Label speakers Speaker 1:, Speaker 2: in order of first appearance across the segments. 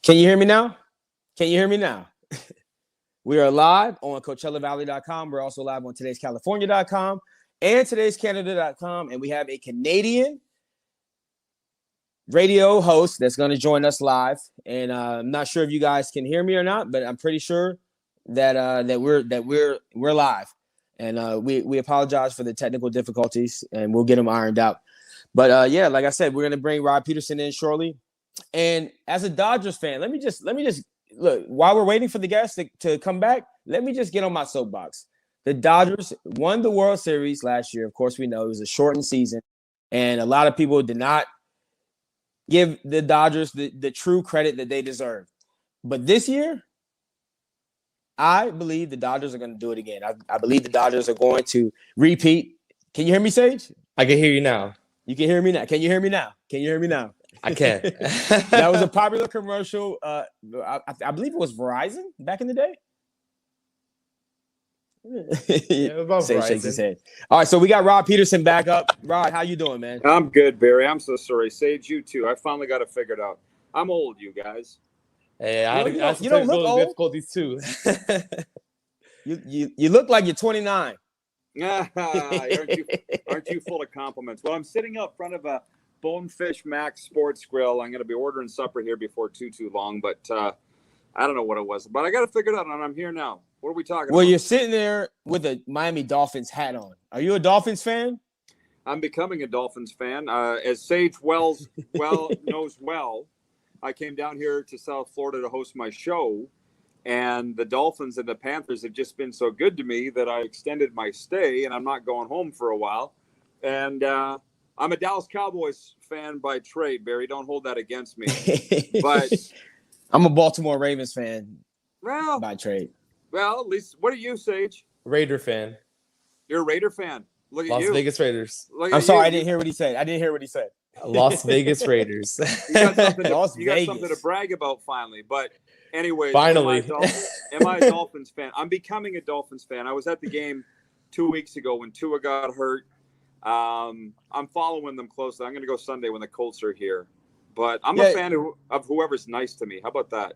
Speaker 1: Can you hear me now? Can you hear me now? We are live on CoachellaValley.com. We're also live on today'scalifornia.com and today'scanada.com. And we have a Canadian radio host that's going to join us live. And I'm not sure if you guys can hear me or not, but I'm pretty sure that we're live. And we apologize for the technical difficulties, and we'll get them ironed out. But yeah, like I said, we're going to bring Rob Peterson in shortly. And as a Dodgers fan, let me just look, while we're waiting for the guests to come back, let me just get on my soapbox. The Dodgers won the World Series last year. Of course, we know it was a shortened season, and a lot of people did not give the Dodgers the true credit that they deserve. But this year, I believe the Dodgers are going to do it again. I believe the Dodgers are going to repeat. Can you hear me, Sage?
Speaker 2: I can hear you now.
Speaker 1: You can hear me now. Can you hear me now? Can you hear me now?
Speaker 2: I can.
Speaker 1: That was a popular commercial. I believe it was Verizon back in the day.
Speaker 2: Yeah, about
Speaker 1: Say, shakes his head. All right, so we got Rob Peterson back up. Rod, how you doing, man?
Speaker 3: I'm good, Barry. I'm so sorry. Sage, you too. I finally got it figured out. I'm old, you guys.
Speaker 2: Hey,
Speaker 1: you don't look old.
Speaker 2: Difficulties too.
Speaker 1: You look like you're 29.
Speaker 3: Aren't you full of compliments? Well, I'm sitting out front of a Bonefish Max Sports Grill. I'm going to be ordering supper here before too long, but I don't know what it was. But I got it figured out, and I'm here now. What are we talking about?
Speaker 1: Well, you're sitting there with a Miami Dolphins hat on. Are you a Dolphins fan?
Speaker 3: I'm becoming a Dolphins fan. As Sage knows well, I came down here to South Florida to host my show, and the Dolphins and the Panthers have just been so good to me that I extended my stay, and I'm not going home for a while. And I'm a Dallas Cowboys fan by trade, Barry. Don't hold that against me. But
Speaker 1: I'm a Baltimore Ravens fan by trade.
Speaker 3: Well, at least, what are you, Sage?
Speaker 2: Raider fan.
Speaker 3: You're a Raider fan. Look at
Speaker 2: Las
Speaker 3: you.
Speaker 2: Vegas Raiders.
Speaker 1: I'm sorry, I didn't hear what he said.
Speaker 2: Las Vegas Raiders.
Speaker 3: You got something to brag about finally. But anyways,
Speaker 2: finally.
Speaker 3: Am I a Dolphins fan? I'm becoming a Dolphins fan. I was at the game 2 weeks ago when Tua got hurt. I'm following them closely. I'm going to go Sunday when the Colts are here. But I'm a fan of whoever's nice to me. How about that?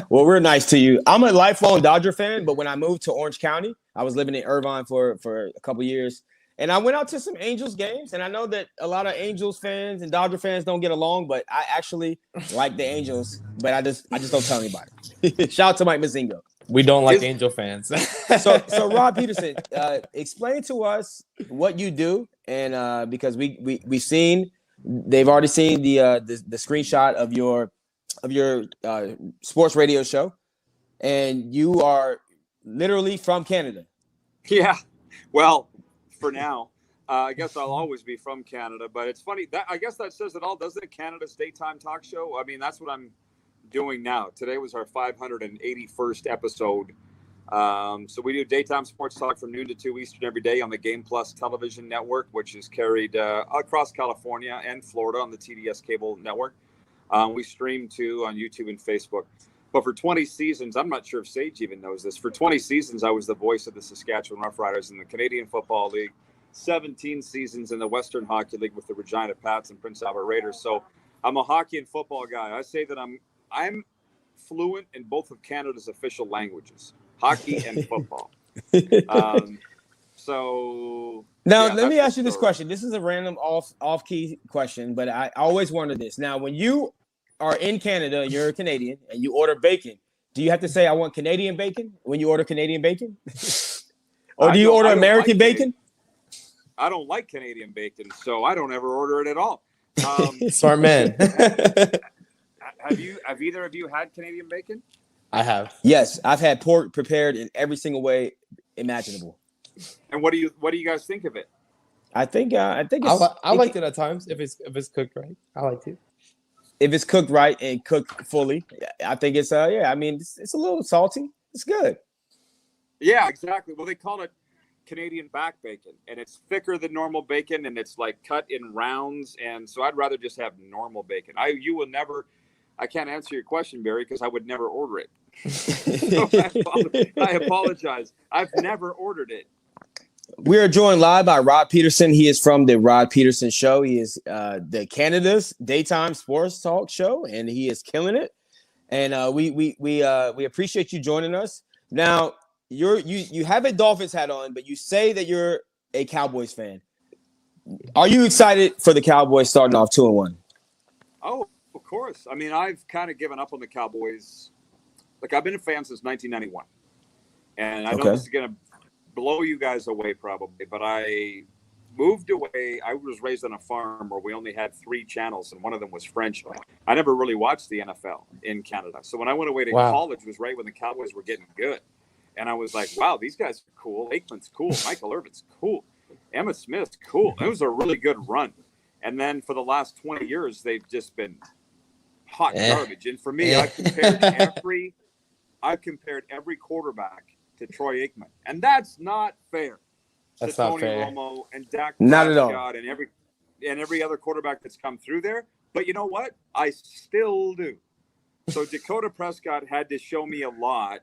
Speaker 1: Well, we're nice to you. I'm a lifelong Dodger fan, but when I moved to Orange County, I was living in Irvine for a couple years, and I went out to some Angels games. And I know that a lot of Angels fans and Dodger fans don't get along, but I actually like the Angels. But I just don't tell anybody. Shout out to Mike Mazingo.
Speaker 2: We don't like Angel fans.
Speaker 1: So Rob Peterson, explain to us what you do, and because we've seen. They've already seen the screenshot of your sports radio show, and you are literally from Canada.
Speaker 3: Yeah, well, for now, I guess I'll always be from Canada. But it's funny that I guess that says it all, doesn't it? Canada's daytime talk show. I mean, that's what I'm doing now. Today was our 581st episode. So we do daytime sports talk from noon to 2 Eastern every day on the Game Plus television network, which is carried across California and Florida on the TDS cable network. We stream too on YouTube and Facebook. But for 20 seasons, I'm not sure if Sage even knows this. For 20 seasons, I was the voice of the Saskatchewan Roughriders in the Canadian Football League, 17 seasons in the Western Hockey League with the Regina Pats and Prince Albert Raiders. So I'm a hockey and football guy. I say that I'm fluent in both of Canada's official languages. Hockey and football. So
Speaker 1: now let me ask you this question. This is a random off-key question, but I always wonder this. Now, when you are in Canada, you're a Canadian, and you order bacon, do you have to say, I want Canadian bacon when you order Canadian bacon? Or do you order American bacon?
Speaker 3: I don't like Canadian bacon, so I don't ever order it at all.
Speaker 2: Smart man.
Speaker 3: Have either of you had Canadian bacon?
Speaker 2: I have.
Speaker 1: Yes, I've had pork prepared in every single way imaginable.
Speaker 3: And what do you guys think of it?
Speaker 1: I think it's,
Speaker 2: I liked it at times if it's cooked right. I liked it.
Speaker 1: If it's cooked right and cooked fully, I think it's I mean it's a little salty. It's good.
Speaker 3: Yeah, exactly. Well, they call it Canadian back bacon, and it's thicker than normal bacon, and it's like cut in rounds. And so I'd rather just have normal bacon. I can't answer your question, Barry, because I would never order it. So I apologize. I've never ordered it.
Speaker 1: We are joined live by Rod Peterson. He is from the Rod Peterson Show. He is the Canada's daytime sports talk show, and he is killing it. And we appreciate you joining us. Now, you have a Dolphins hat on, but you say that you're a Cowboys fan. Are you excited for the Cowboys starting off 2-1?
Speaker 3: Oh, of course. I mean, I've kind of given up on the Cowboys. Like, I've been a fan since 1991. And I know this is going to blow you guys away probably, but I moved away. I was raised on a farm where we only had 3 channels, and one of them was French. I never really watched the NFL in Canada. So when I went away to college, it was right when the Cowboys were getting good. And I was like, wow, these guys are cool. Aikman's cool. Michael Irvin's cool. Emmitt Smith's cool. It was a really good run. And then for the last 20 years, they've just been hot garbage. And for me, I've compared every quarterback to Troy Aikman. And that's not fair.
Speaker 2: That's
Speaker 3: to
Speaker 2: not
Speaker 3: Tony
Speaker 2: fair.
Speaker 3: Romo and Dak
Speaker 1: Not at all.
Speaker 3: Prescott and every other quarterback that's come through there. But you know what? I still do. So Dakota Prescott had to show me a lot.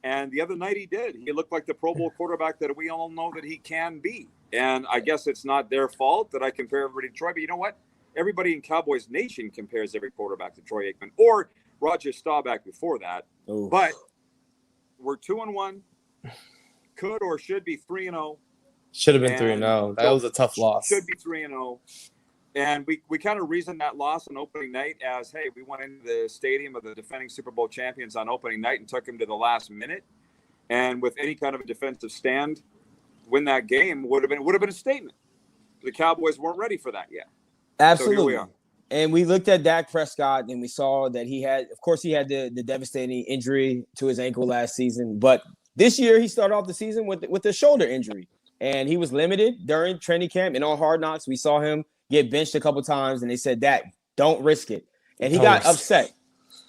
Speaker 3: And the other night he did. He looked like the Pro Bowl quarterback that we all know that he can be. And I guess it's not their fault that I compare everybody to Troy. But you know what? Everybody in Cowboys Nation compares every quarterback to Troy Aikman or Roger Staubach before that.
Speaker 1: Ooh.
Speaker 3: But we're 2-1. Could or should be 3-0.
Speaker 2: Should have been 3-0. That was a tough loss.
Speaker 3: Should be 3-0. And we kind of reasoned that loss on opening night as, hey, we went into the stadium of the defending Super Bowl champions on opening night and took them to the last minute. And with any kind of a defensive stand, win that game would have been a statement. The Cowboys weren't ready for that yet.
Speaker 1: Absolutely.
Speaker 3: So here we are.
Speaker 1: And we looked at Dak Prescott, and we saw that he had the devastating injury to his ankle last season. But this year, he started off the season with a shoulder injury. And he was limited during training camp and on Hard Knocks. We saw him get benched a couple times, and they said, Dak, don't risk it. And he got upset.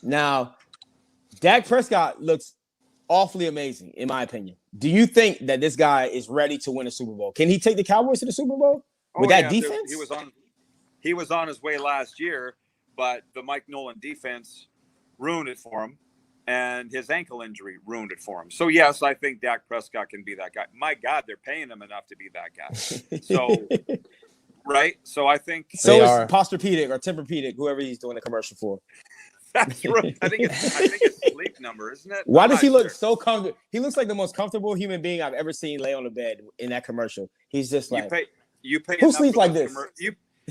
Speaker 1: Now, Dak Prescott looks awfully amazing, in my opinion. Do you think that this guy is ready to win a Super Bowl? Can he take the Cowboys to the Super Bowl with that defense?
Speaker 3: He was on his way last year, but the Mike Nolan defense ruined it for him. And his ankle injury ruined it for him. So, yes, I think Dak Prescott can be that guy. My God, they're paying him enough to be that guy. So, right? So, I think...
Speaker 1: So is Posturpedic or Tempur-Pedic, whoever he's doing the commercial for.
Speaker 3: That's right. I think it's Sleep Number, isn't it?
Speaker 1: Why does he look so comfortable? He looks like the most comfortable human being I've ever seen lay on a bed in that commercial. He's just like...
Speaker 3: You pay
Speaker 1: who sleeps like this?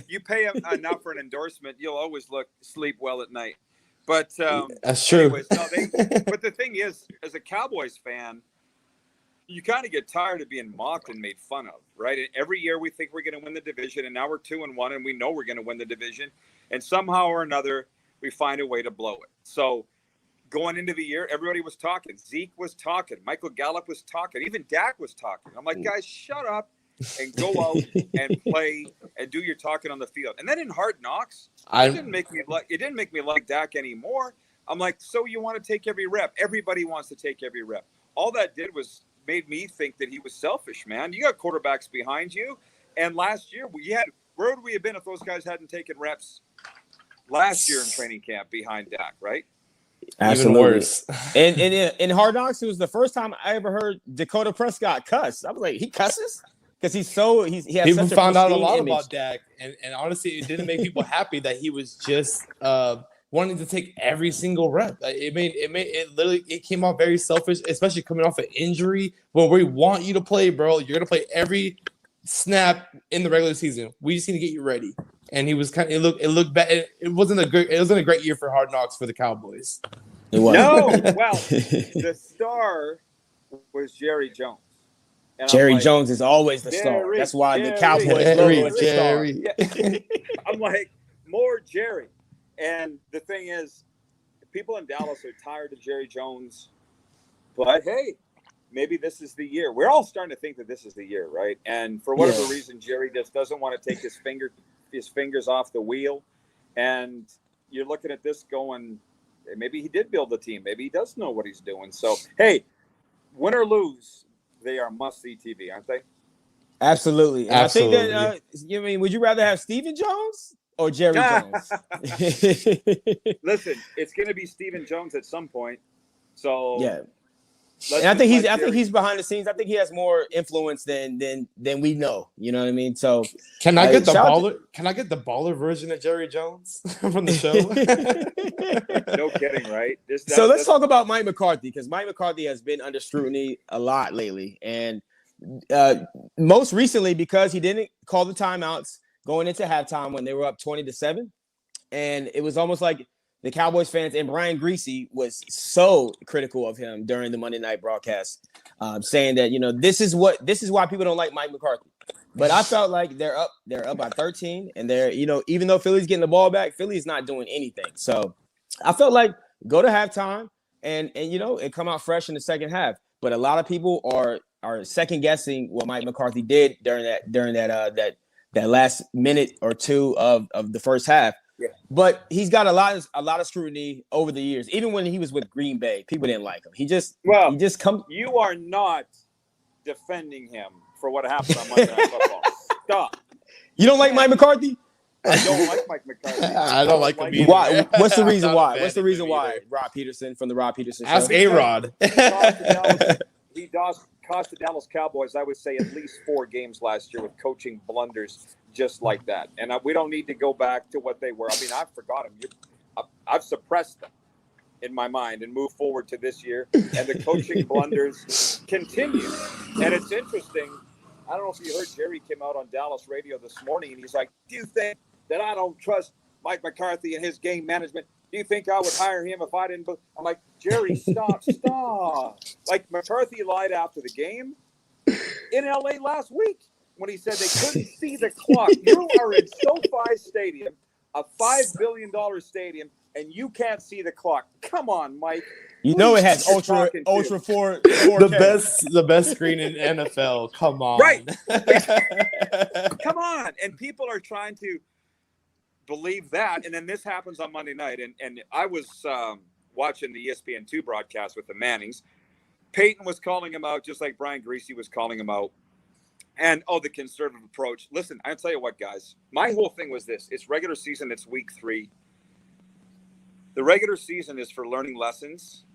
Speaker 3: You pay enough for an endorsement, you'll always sleep well at night. But
Speaker 2: that's true.
Speaker 3: Anyways, but the thing is, as a Cowboys fan, you kind of get tired of being mocked and made fun of, right? And every year we think we're going to win the division, and now we're 2-1, and we know we're going to win the division, and somehow or another we find a way to blow it. So going into the year, everybody was talking. Zeke was talking. Michael Gallup was talking. Even Dak was talking. I'm like, guys, shut up and go out and play and do your talking on the field. And then in Hard Knocks, it didn't make me like Dak anymore. I'm like, so you want to take every rep? Everybody wants to take every rep. All that did was made me think that he was selfish, man. You got quarterbacks behind you, and last year where would we have been if those guys hadn't taken reps last year in training camp behind Dak, right?
Speaker 1: Absolutely.
Speaker 2: Even worse.
Speaker 1: And in Hard Knocks, it was the first time I ever heard Dakota Prescott cuss. I was like, he cusses? Because he has
Speaker 2: people
Speaker 1: such
Speaker 2: found out a
Speaker 1: pristine
Speaker 2: lot
Speaker 1: image.
Speaker 2: about Dak, and honestly, it didn't make people happy that he was just wanting to take every single rep. It came off very selfish, especially coming off an injury. When we want you to play, bro, you're gonna play every snap in the regular season. We just need to get you ready. And he was it looked bad. It wasn't a great year for Hard Knocks for the Cowboys.
Speaker 1: It was.
Speaker 3: No, well, the star was Jerry Jones. And
Speaker 1: Jerry Jones is always the star. That's why the Cowboys logo is the star.
Speaker 3: Yeah. I'm like, more Jerry. And the thing is, people in Dallas are tired of Jerry Jones. But, hey, maybe this is the year. We're all starting to think that this is the year, right? And for whatever reason, Jerry just doesn't want to take his fingers off the wheel. And you're looking at this going, maybe he did build the team. Maybe he does know what he's doing. So, hey, win or lose, they are must-see TV, aren't they?
Speaker 1: Absolutely. And
Speaker 2: Absolutely.
Speaker 1: I think that, would you rather have Stephen Jones or Jerry Jones?
Speaker 3: Listen, it's going to be Stephen Jones at some point. So,
Speaker 1: yeah. And I think he's behind the scenes. I think he has more influence than we know. You know what I mean? So
Speaker 2: can I get the baller? Can I get the baller version of Jerry Jones from the show?
Speaker 3: No kidding, right?
Speaker 1: So let's talk about Mike McCarthy, because Mike McCarthy has been under scrutiny a lot lately, and most recently because he didn't call the timeouts going into halftime when they were up 20-7, and it was almost like the Cowboys fans and Brian Griese was so critical of him during the Monday night broadcast, saying that, this is why people don't like Mike McCarthy. But I felt like they're up by 13, and they're, even though Philly's getting the ball back, Philly's not doing anything. So I felt like go to halftime and come out fresh in the second half. But a lot of people are second guessing what Mike McCarthy did during that last minute or two of the first half.
Speaker 3: Yeah.
Speaker 1: But he's got a lot of scrutiny over the years. Even when he was with Green Bay, people didn't like him.
Speaker 3: You are not defending him for what happened on Monday Night Football. Stop.
Speaker 1: You don't like Mike McCarthy?
Speaker 3: I don't like Mike McCarthy.
Speaker 2: I don't like him either.
Speaker 1: Why? What's the reason why? What's the reason why? Rob Peterson from the Rob Peterson Show.
Speaker 2: Ask A-Rod.
Speaker 3: He cost the Dallas Cowboys, I would say, at least 4 games last year with coaching blunders just like that. And we don't need to go back to what they were. I mean, I forgot them. I've suppressed them in my mind and moved forward to this year. And the coaching blunders continue. And it's interesting. I don't know if you heard Jerry came out on Dallas radio this morning, and he's like, do you think that I don't trust Mike McCarthy and his game management? Do you think I would hire him if I didn't? I'm like, Jerry, stop. Like, McCarthy lied after the game in L.A. last week when he said they couldn't see the clock. You are in SoFi Stadium, a $5 billion stadium, and you can't see the clock. Come on, Mike.
Speaker 1: It has ultra 4.
Speaker 2: The best screen in NFL. Come on.
Speaker 3: Right. Come on. And people are trying to believe that, and then this happens on Monday night, and I was watching the ESPN2 broadcast with the Mannings. Peyton was calling him out just like Brian Griese was calling him out, and the conservative approach. Listen, I'll tell you what, guys, my whole thing was this: it's regular season, it's week 3. The regular season is for learning lessons.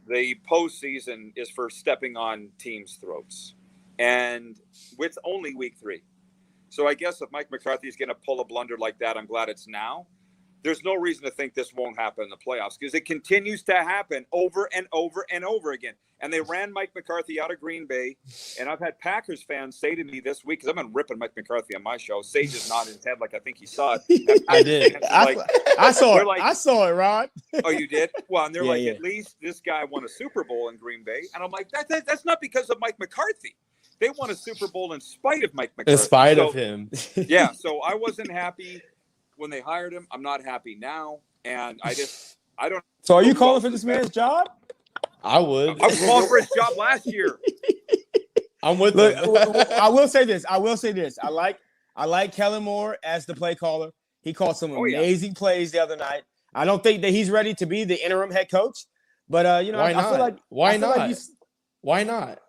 Speaker 3: The postseason is for stepping on teams' throats, and it's only week 3. So I guess if Mike McCarthy is going to pull a blunder like that, I'm glad it's now. There's no reason to think this won't happen in the playoffs, because it continues to happen over and over and over again. And they ran Mike McCarthy out of Green Bay. And I've had Packers fans say to me this week, because I've been ripping Mike McCarthy on my show. Sage is nodding his head like I think he saw it.
Speaker 1: I did. I saw it. I saw it, Rod.
Speaker 3: Oh, you did? Well, and they're at least this guy won a Super Bowl in Green Bay. And I'm like, that's not because of Mike McCarthy. They won a Super Bowl in spite of Mike McCarthy.
Speaker 2: In spite of him.
Speaker 3: Yeah, so I wasn't happy when they hired him. I'm not happy now. And I don't. So
Speaker 1: are you calling for this man's job?
Speaker 2: I would.
Speaker 3: I was calling for his job last year.
Speaker 2: I'm with him.
Speaker 1: I will say this. I like Kellen Moore as the play caller. He called some amazing plays the other night. I don't think that he's ready to be the interim head coach. But I feel like
Speaker 2: why not?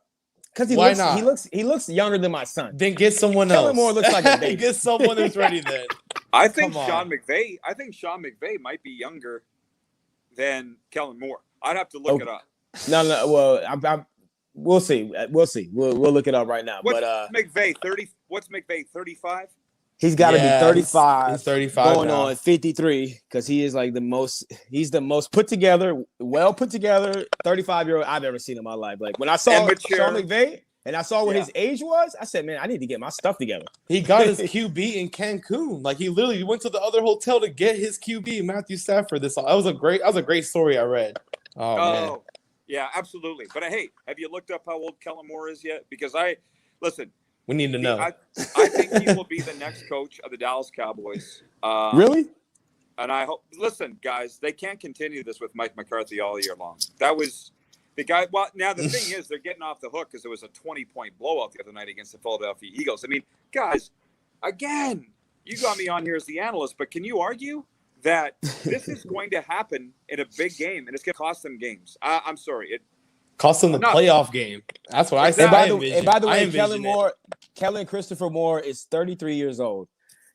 Speaker 1: Because he looks younger than my son.
Speaker 2: Then get someone else.
Speaker 1: Kellen Moore looks like a baby.
Speaker 2: Get someone who's ready then.
Speaker 3: I think Sean McVay might be younger than Kellen Moore. I'd have to look it up.
Speaker 1: No. Well, we'll see. We'll look it up right now.
Speaker 3: What's McVay 30? What's McVay 35?
Speaker 1: He's got to be 35.
Speaker 2: He's 35
Speaker 1: going
Speaker 2: now.
Speaker 1: on 53, because he is like the most put together, 35-year-old I've ever seen in my life. Like when I saw Sean McVay and I saw what his age was, I said, man, I need to get my stuff together.
Speaker 2: He got his QB in Cancun. Like he literally went to the other hotel to get his QB, Matthew Stafford. That was a great story I read. Oh man.
Speaker 3: Yeah, absolutely. But hey, have you looked up how old Kellen Moore is yet? Because listen.
Speaker 2: We need to know.
Speaker 3: I think he will be the next coach of the Dallas Cowboys.
Speaker 1: Really?
Speaker 3: And I hope. Listen, guys, they can't continue this with Mike McCarthy all year long. That was the guy. Well, now the thing is, they're getting off the hook because it was a 20-point blowout the other night against the Philadelphia Eagles. I mean, guys, again, you got me on here as the analyst, but can you argue that this is going to happen in a big game and it's going to cost them games? I'm sorry.
Speaker 2: Cost them the playoff game. That's what I said.
Speaker 1: And by the way, Kellen Christopher Moore is 33 years old,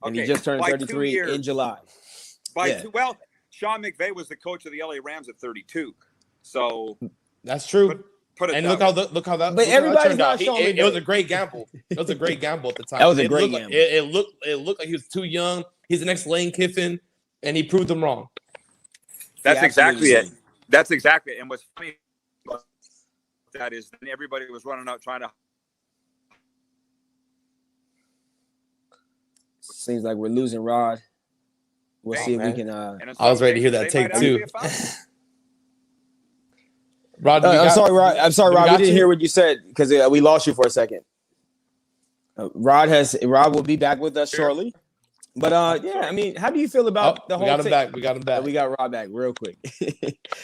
Speaker 1: and he just turned 33 in July.
Speaker 3: Sean McVay was the coach of the LA Rams at 32. So
Speaker 2: that's true.
Speaker 3: Put it
Speaker 2: And
Speaker 3: that
Speaker 2: look how that.
Speaker 1: But
Speaker 2: look how that
Speaker 1: everybody's
Speaker 2: turned
Speaker 1: not
Speaker 2: out.
Speaker 1: showing
Speaker 2: It was a great gamble. It was a great gamble at the time.
Speaker 1: That was a
Speaker 2: It
Speaker 1: great
Speaker 2: looked
Speaker 1: gamble.
Speaker 2: It looked like he was too young. He's the next Lane Kiffin, and he proved them wrong.
Speaker 3: That's
Speaker 1: Yeah,
Speaker 3: exactly
Speaker 1: absolutely.
Speaker 3: it. That's exactly it. And what's funny about that is then everybody was running out trying to.
Speaker 1: Seems like we're losing Rod. We'll see if we can.
Speaker 3: And
Speaker 2: I was ready to hear that take too. Rod,
Speaker 1: I'm sorry, Rod. I'm sorry, Rod. We didn't hear what you said because we lost you for a second. Rod will be back with us shortly. But yeah, I mean, how do you feel about the whole thing?
Speaker 2: We got him back.
Speaker 1: We got Rod back real quick.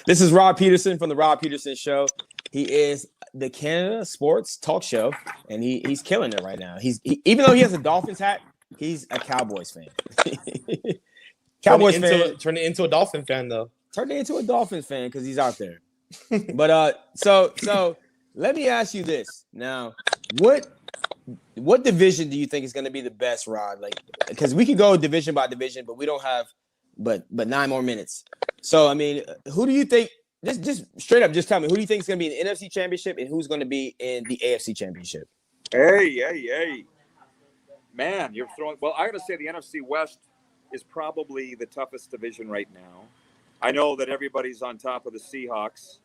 Speaker 1: This is Rod Peterson from the Rod Peterson Show. He is the Canada Sports Talk Show, and he's killing it right now. Even though he has a Dolphins hat, he's a Cowboys fan. Cowboys fan.
Speaker 2: Turn it into a Dolphin fan though.
Speaker 1: Turn it into a Dolphins fan because he's out there. But so let me ask you this now: what division do you think is going to be the best, Rod? Like, because we could go division by division, but we don't have but 9 more minutes. So I mean, who do you think? Just straight up, just tell me who do you think is going to be in the NFC Championship and who's going to be in the AFC Championship?
Speaker 3: Hey, man, you're throwing. Well, I got to say the NFC West is probably the toughest division right now. I know that everybody's on top of the Seahawks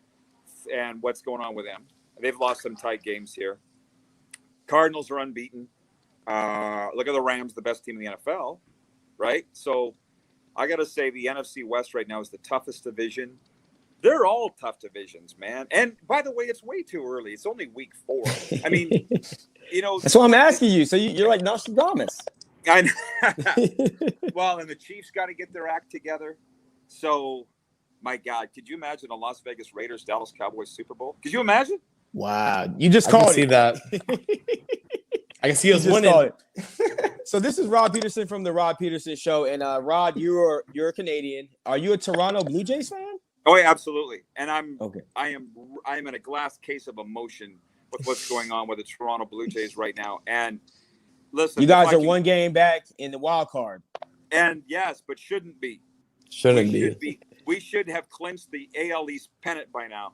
Speaker 3: and what's going on with them. They've lost some tight games here. Cardinals are unbeaten. Look at the Rams, the best team in the NFL, right? So I got to say the NFC West right now is the toughest division. They're all tough divisions, man. And by the way, it's way too early. It's only week 4. I mean,
Speaker 1: That's why I'm asking you. So you're like Nostradamus.
Speaker 3: I know. Well, and the Chiefs got to get their act together. So, my God, could you imagine a Las Vegas Raiders Dallas Cowboys Super Bowl? Could you imagine?
Speaker 1: Wow, you just called it.
Speaker 2: See that? I can see us winning.
Speaker 1: So this is Rod Peterson from the Rod Peterson Show, and Rod, you're a Canadian. Are you a Toronto Blue Jays fan?
Speaker 3: Oh, yeah, absolutely. And I'm
Speaker 1: okay.
Speaker 3: I am in a glass case of emotion with what's going on with the Toronto Blue Jays right now. And listen,
Speaker 1: you guys are one game back in the wild card.
Speaker 3: And yes, but shouldn't be. We should have clinched the AL East pennant by now.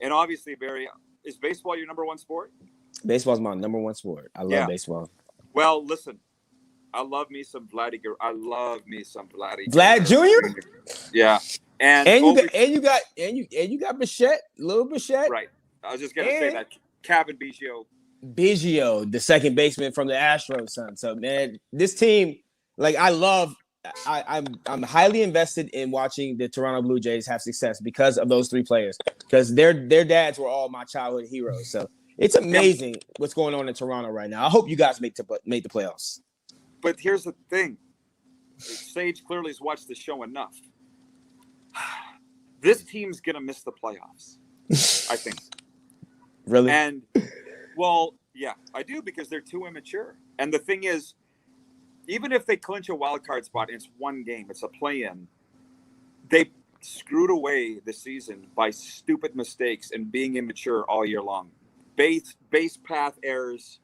Speaker 3: And obviously, Barry, is baseball your number one sport?
Speaker 1: Baseball's my number one sport. I love baseball.
Speaker 3: Well, listen, I love me some Vladdy.
Speaker 1: Vlad Jr.?
Speaker 3: Yeah. And
Speaker 1: you got Bichette, little Bichette.
Speaker 3: Right. I was just gonna say that. Kevin
Speaker 1: Biggio, the second baseman from the Astros, son. So man, this team, like I'm highly invested in watching the Toronto Blue Jays have success because of those 3 players. Because their dads were all my childhood heroes. So it's amazing what's going on in Toronto right now. I hope you guys make the playoffs.
Speaker 3: But here's the thing. Sage clearly has watched the show enough. This team's going to miss the playoffs, I think.
Speaker 1: Really?
Speaker 3: And, well, yeah, I do because they're too immature. And the thing is, even if they clinch a wild card spot, it's one game, it's a play-in, they screwed away the season by stupid mistakes and being immature all year long. Base path errors,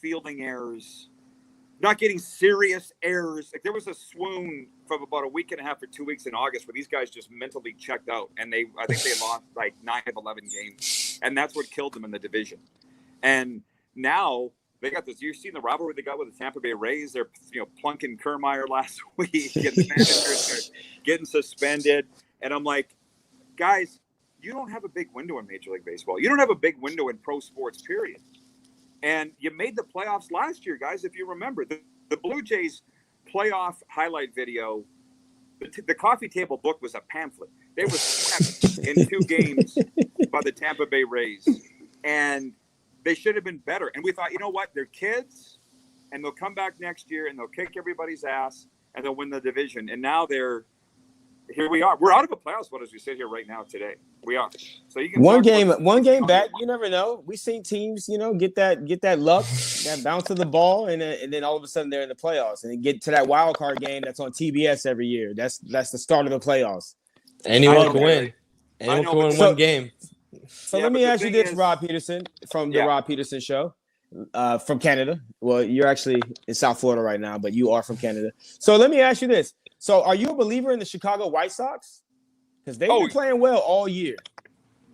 Speaker 3: fielding errors, not getting serious errors. Like there was a swoon from about a week and a half or 2 weeks in August where these guys just mentally checked out, and I think they lost like 9 of 11 games, and that's what killed them in the division. And now they got this. You've seen the rivalry they got with the Tampa Bay Rays. They're plunking Kiermaier last week, and the managers are getting suspended. And I'm like, guys, you don't have a big window in Major League Baseball. You don't have a big window in pro sports, period. And you made the playoffs last year, guys, if you remember. The Blue Jays playoff highlight video, the coffee table book was a pamphlet. They were swept in 2 games by the Tampa Bay Rays. And they should have been better. And we thought, you know what? They're kids, and they'll come back next year, and they'll kick everybody's ass, and they'll win the division. And now here we are. We're out of a playoff spot as we sit here right now today. We are. So you can one game
Speaker 1: back. You never know. We've seen teams, get that luck, that bounce to the ball, and then all of a sudden they're in the playoffs, and then get to that wild card game that's on TBS every year. That's the start of the playoffs.
Speaker 2: Anyone can win. Anyone can win one game.
Speaker 1: So let me ask you this, Rod Peterson from the Rod Peterson Show, from Canada. Well, you're actually in South Florida right now, but you are from Canada. So let me ask you this. So are you a believer in the Chicago White Sox? Because they've been playing well all year.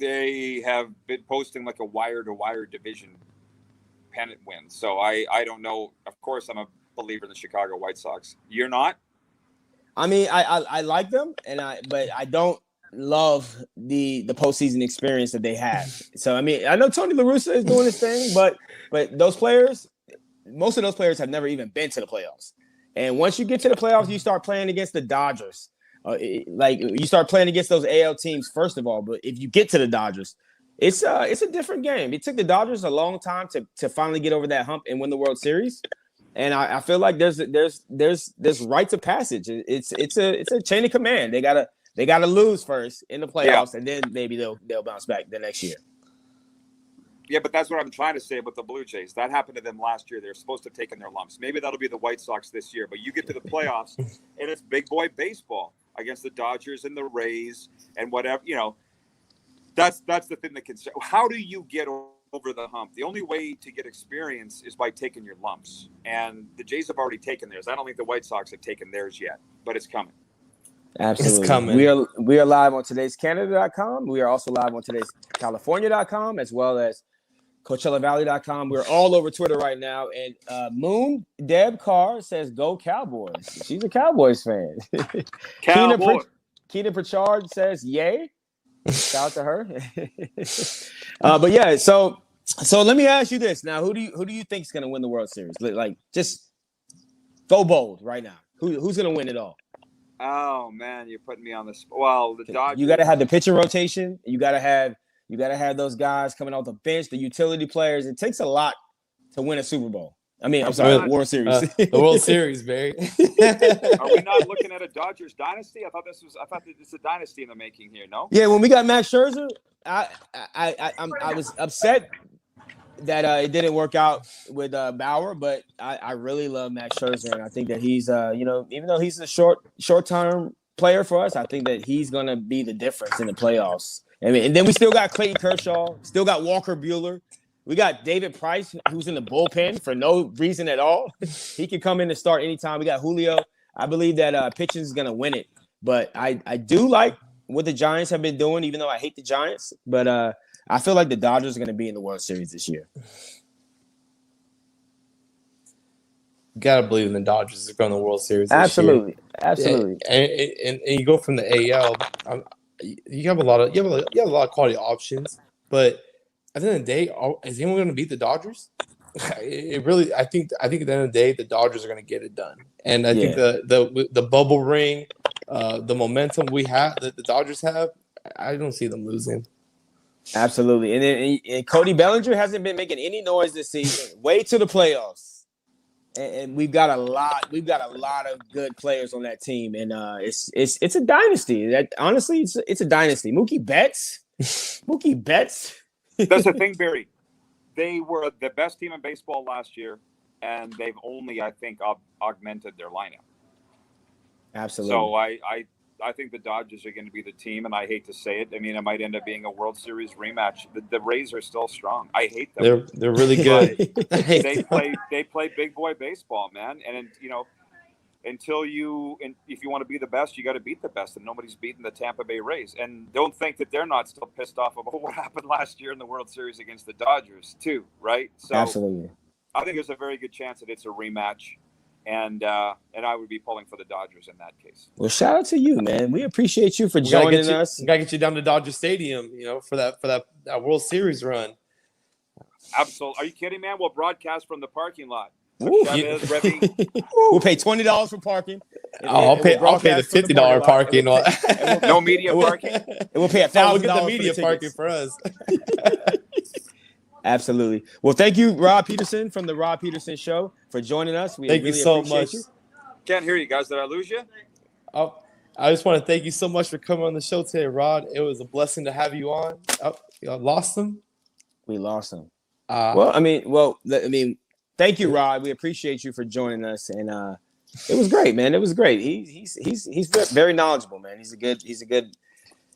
Speaker 3: they have been posting like a wire-to-wire division pennant win. So I don't know. Of course, I'm a believer in the Chicago White Sox. You're not?
Speaker 1: I mean, I like them, but I don't love the postseason experience that they have. So I mean, I know Tony La Russa is doing his thing, but those players, most of those players have never even been to the playoffs. And once you get to the playoffs, you start playing against the Dodgers. You start playing against those AL teams first of all. But if you get to the Dodgers, it's a different game. It took the Dodgers a long time to finally get over that hump and win the World Series. And I feel like there's rites of passage. It's a chain of command. They gotta lose first in the playoffs, and then maybe they'll bounce back the next year.
Speaker 3: Yeah, but that's what I'm trying to say about the Blue Jays. That happened to them last year. They're supposed to have taken their lumps. Maybe that'll be the White Sox this year. But you get to the playoffs, and it's big boy baseball against the Dodgers and the Rays and whatever. That's the thing that can. How do you get over the hump? The only way to get experience is by taking your lumps. And the Jays have already taken theirs. I don't think the White Sox have taken theirs yet, but it's coming.
Speaker 1: Absolutely.
Speaker 2: It's coming.
Speaker 1: We are live on today'scanada.com. We are also live on today'scalifornia.com as well as CoachellaValley.com. We're all over Twitter right now. And Moon Deb Carr says, "Go Cowboys." She's a Cowboys fan.
Speaker 3: Cowboy.
Speaker 1: Keena Pritchard says, "Yay." Shout out to her. But yeah, so let me ask you this now: who do you think is going to win the World Series? Like, just go bold right now. Who's going to win it all?
Speaker 3: Oh man, you're putting me on the spot. Well, the Dodgers.
Speaker 1: You got to have the pitcher rotation. You got to have those guys coming off the bench, the utility players. It takes a lot to win a Super Bowl. I mean, I'm sorry, World Series.
Speaker 2: The World Series, Barry.
Speaker 3: Are we not looking at a Dodgers dynasty? I thought this was a dynasty in the making here. No.
Speaker 1: Yeah, when we got Max Scherzer, I was upset that it didn't work out with Bauer, but I really love Max Scherzer, and I think that he's even though he's a short-term player for us, I think that he's gonna be the difference in the playoffs. I mean, and then we still got Clayton Kershaw, still got Walker Buehler. We got David Price, who's in the bullpen for no reason at all. He can come in and start anytime. We got Julio. I believe that pitching is going to win it. But I do like what the Giants have been doing, even though I hate the Giants. But I feel like the Dodgers are going to be in the World Series this year.
Speaker 2: Gotta believe in the Dodgers are going to the World Series this
Speaker 1: Absolutely.
Speaker 2: year.
Speaker 1: Absolutely.
Speaker 2: And you go from the AL. You have a lot of quality options, but at the end of the day, is anyone going to beat the Dodgers? It really, I think at the end of the day, the Dodgers are going to get it done. And I think the bubble ring, the momentum we have, that the Dodgers have, I don't see them losing.
Speaker 1: Absolutely. And then Cody Bellinger hasn't been making any noise this season. Way to the playoffs. And we've got a lot of good players on that team. And it's a dynasty. That honestly, it's a dynasty. Mookie Betts.
Speaker 3: That's the thing, Barry. They were the best team in baseball last year, and they've only, I think, augmented their lineup.
Speaker 1: Absolutely.
Speaker 3: So I think the Dodgers are going to be the team, and I hate to say it. I mean, it might end up being a World Series rematch. The Rays are still strong. I hate them.
Speaker 2: They're really good.
Speaker 3: they play big boy baseball, man. And if you want to be the best, you got to beat the best, and nobody's beaten the Tampa Bay Rays. And don't think that they're not still pissed off about what happened last year in the World Series against the Dodgers too, right? So
Speaker 1: absolutely,
Speaker 3: I think there's a very good chance that it's a rematch, and I would be pulling for the Dodgers in that case.
Speaker 1: Well, shout out to you, man. We appreciate you for joining us.
Speaker 2: We gotta get you down to Dodger Stadium, for that World Series run.
Speaker 3: Absolutely. Are you kidding, man? We'll broadcast from the parking lot.
Speaker 1: We'll pay $20 for parking.
Speaker 2: I'll pay the $50 parking.
Speaker 3: No media parking.
Speaker 1: And we'll pay $1,000.
Speaker 2: We'll get the media parking for us.
Speaker 1: Absolutely. Well, thank you, Rob Peterson from the Rob Peterson Show, for joining us.
Speaker 2: Thank you so much.
Speaker 3: Can't hear you guys. Did I lose you?
Speaker 2: I just want to thank you so much for coming on the show today, Rod. It was a blessing to have you on. Lost him.
Speaker 1: We lost him. I mean. Thank you, Rod. We appreciate you for joining us, and it was great, man. It was great. He's very knowledgeable, man. He's a good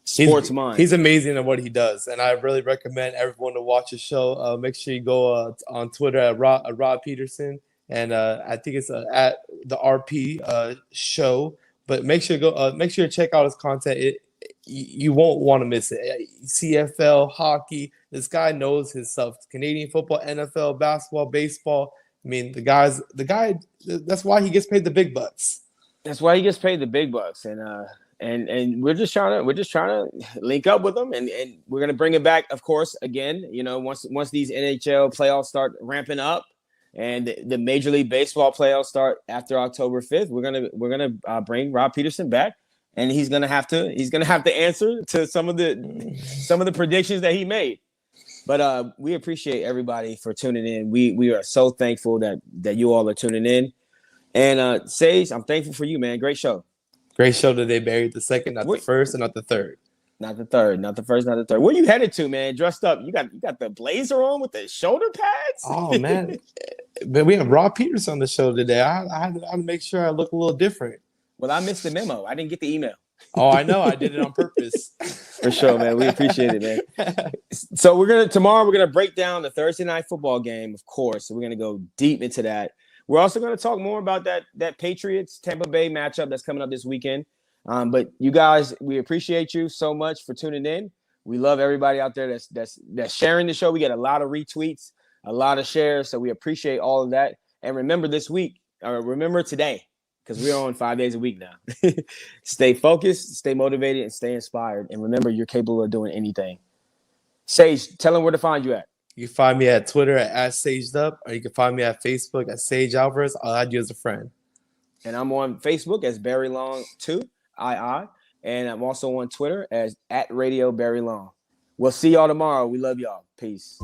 Speaker 1: sports mind.
Speaker 2: He's amazing at what he does, and I really recommend everyone to watch his show. Make sure you go on Twitter at Rod Peterson, and I think it's at the RP show. But make sure to check out his content. you won't want to miss it. CFL, hockey. This guy knows his stuff. Canadian football, NFL, basketball, baseball. I mean, the guy. That's why he gets paid the big bucks.
Speaker 1: That's why he gets paid the big bucks, and we're just trying to link up with him, and we're gonna bring it back, of course, again. Once these NHL playoffs start ramping up, and the Major League Baseball playoffs start after October 5th, we're gonna bring Rob Peterson back, and he's gonna have to answer to some of the predictions that he made. But we appreciate everybody for tuning in. We are so thankful that you all are tuning in. And Sage, I'm thankful for you, man. Great show.
Speaker 2: Great show today, Barry. The second, not the first, and not the third.
Speaker 1: Not the third, not the first, not the third. Where you headed to, man? Dressed up. You got the blazer on with the shoulder pads?
Speaker 2: Oh, man. But we have Rob Peterson on the show today. I had to make sure I look a little different.
Speaker 1: Well, I missed the memo. I didn't get the email.
Speaker 2: Oh, I know. I did it on purpose.
Speaker 1: For sure, man. We appreciate it, man. So tomorrow we're gonna break down the Thursday night football game, of course. So we're gonna go deep into that. We're also going to talk more about that Patriots Tampa Bay matchup that's coming up this weekend. But you guys, we appreciate you so much for tuning in. We love everybody out there that's sharing the show. We get a lot of retweets, a lot of shares, so we appreciate all of that. And remember today, because we're on 5 days a week now. Stay focused, stay motivated, and stay inspired. And remember, you're capable of doing anything. Sage, tell them where to find you at.
Speaker 2: You can find me at Twitter at @SageDup, or you can find me at Facebook at Sage Alvarez. I'll add you as a friend.
Speaker 1: And I'm on Facebook as Barry Long 2, II. And I'm also on Twitter as @Radio Barry Long. We'll see y'all tomorrow. We love y'all. Peace.